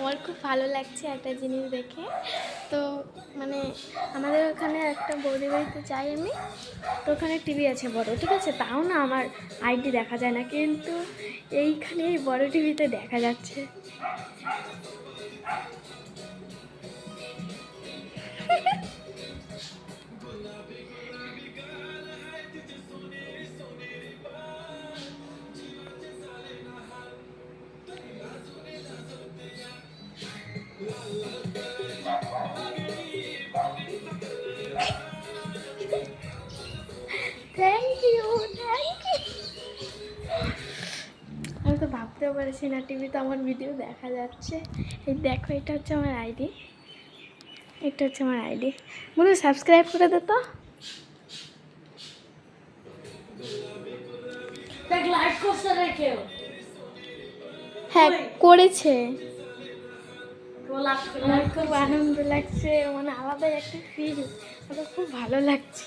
আমার খুব ভালো লাগছে একটা জিনিস দেখে। তো মানে আমাদের ওখানে একটা বৌদি বাড়িতে যাই আমি, তো ওখানে টিভি আছে বড়, ঠিক আছে, তাও না আমার আইডি দেখা যায় না, কিন্তু এইখানে এই বড় টিভিতে দেখা যাচ্ছে। Thank you, thank you. আমি তো ভাবতেও পারছি না টিভিতে আমার ভিডিও দেখা যাচ্ছে। এই দেখো, এটা হচ্ছে আমার আইডি, এটা হচ্ছে আমার আইডি। বন্ধু সাবস্ক্রাইব করে দে তো। লাইক করছে না কেউ? হ্যাঁ করেছে। লাইক আমার খুব আনন্দ লাগছে, মানে আলাদাই একটা ফিল, আমার খুব ভালো লাগছে।